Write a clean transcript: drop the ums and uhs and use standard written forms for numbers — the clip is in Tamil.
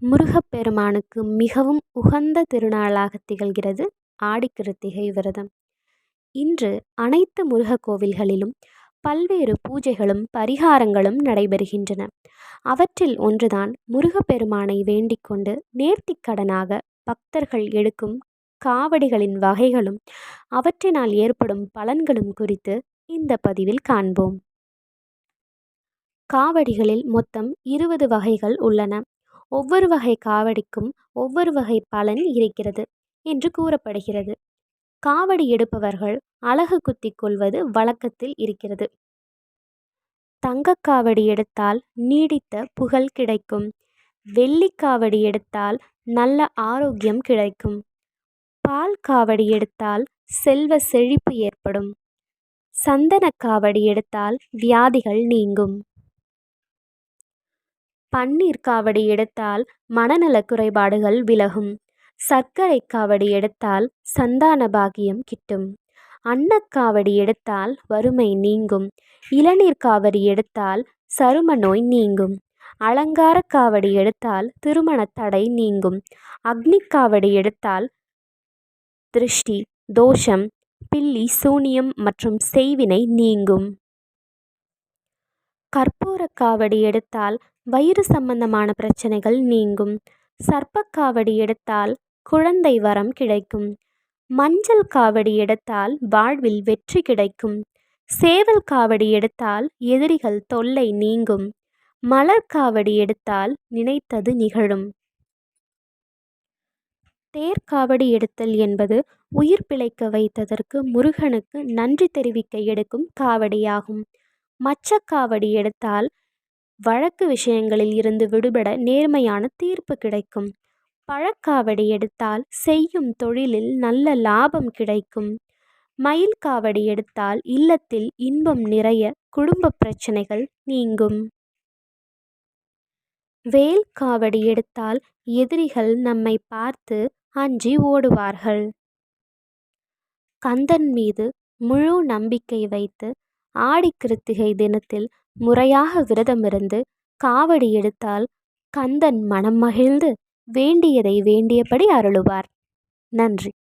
முருகப்பெருமானுக்கு மிகவும் உகந்த திருநாளாக திகழ்கிறது ஆடிக்கிருத்திகை விரதம். இன்று அனைத்து முருக கோவில்களிலும் பல்வேறு பூஜைகளும் பரிகாரங்களும் நடைபெறுகின்றன. அவற்றில் ஒன்றுதான் முருகப்பெருமானை வேண்டிக் கொண்டு நேர்த்திக்கடனாக பக்தர்கள் எடுக்கும் காவடிகளின் வகைகளும் அவற்றினால் ஏற்படும் பலன்களும் குறித்து இந்த பதிவில் காண்போம். காவடிகளில் மொத்தம் 20 வகைகள் உள்ளன. ஒவ்வொரு வகை காவடிக்கும் ஒவ்வொரு வகை பலன் இருக்கிறது என்று கூறப்படுகிறது. காவடி எடுப்பவர்கள் அலகு குத்திக் கொள்வது வழக்கத்தில் இருக்கிறது. தங்கக்காவடி எடுத்தால் நீடித்த புகழ் கிடைக்கும். வெள்ளிக்காவடி எடுத்தால் நல்ல ஆரோக்கியம் கிடைக்கும். பால் காவடி எடுத்தால் செல்வ செழிப்பு ஏற்படும். சந்தன காவடி எடுத்தால் வியாதிகள் நீங்கும். பன்னீர் காவடி எடுத்தால் மனநல குறைபாடுகள் விலகும். சர்க்கரை காவடி எடுத்தால் சந்தான பாகியம் கிட்டும். அன்னக்காவடி எடுத்தால் வறுமை நீங்கும். இளநீர் காவடி எடுத்தால் சரும நோய் நீங்கும். அலங்கார காவடி எடுத்தால் திருமண தடை நீங்கும். அக்னி காவடி எடுத்தால் திருஷ்டி தோஷம் பில்லி சூனியம் மற்றும் செய்வினை நீங்கும். கற்பூர காவடி எடுத்தால் வயிறு சம்பந்தமான பிரச்சனைகள் நீங்கும். சர்ப்பக்காவடி எடுத்தால் குழந்தை வரம் கிடைக்கும். மஞ்சள் காவடி எடுத்தால் வாழ்வில் வெற்றி கிடைக்கும். சேவல் காவடி எடுத்தால் எதிரிகள் தொல்லை நீங்கும். மலர் காவடி எடுத்தால் நினைத்தது நிகழும். தேர்காவடி எடுத்தல் என்பது உயிர் பிழைக்க வைத்ததற்கு முருகனுக்கு நன்றி தெரிவிக்க எடுக்கும் காவடியாகும். மச்சக்காவடி எடுத்தால் வழக்கு விஷயங்களில் இருந்து விடுபட நேர்மையான தீர்ப்பு கிடைக்கும். பழக்காவடி எடுத்தால் செய்யும் தொழிலில் நல்ல லாபம் கிடைக்கும். மயில் காவடி எடுத்தால் இல்லத்தில் இன்பம் நிறைய குடும்ப பிரச்சனைகள் நீங்கும். வேல் காவடி எடுத்தால் எதிரிகள் நம்மை பார்த்து அஞ்சி ஓடுவார்கள். கந்தன் மீது முழு நம்பிக்கை வைத்து ஆடிக்கிருத்திகை தினத்தில் முறையாக விரதமிருந்து காவடி எடுத்தால் கந்தன் மனம் மகிழ்ந்து வேண்டியதை வேண்டியபடி அருளுவார். நன்றி.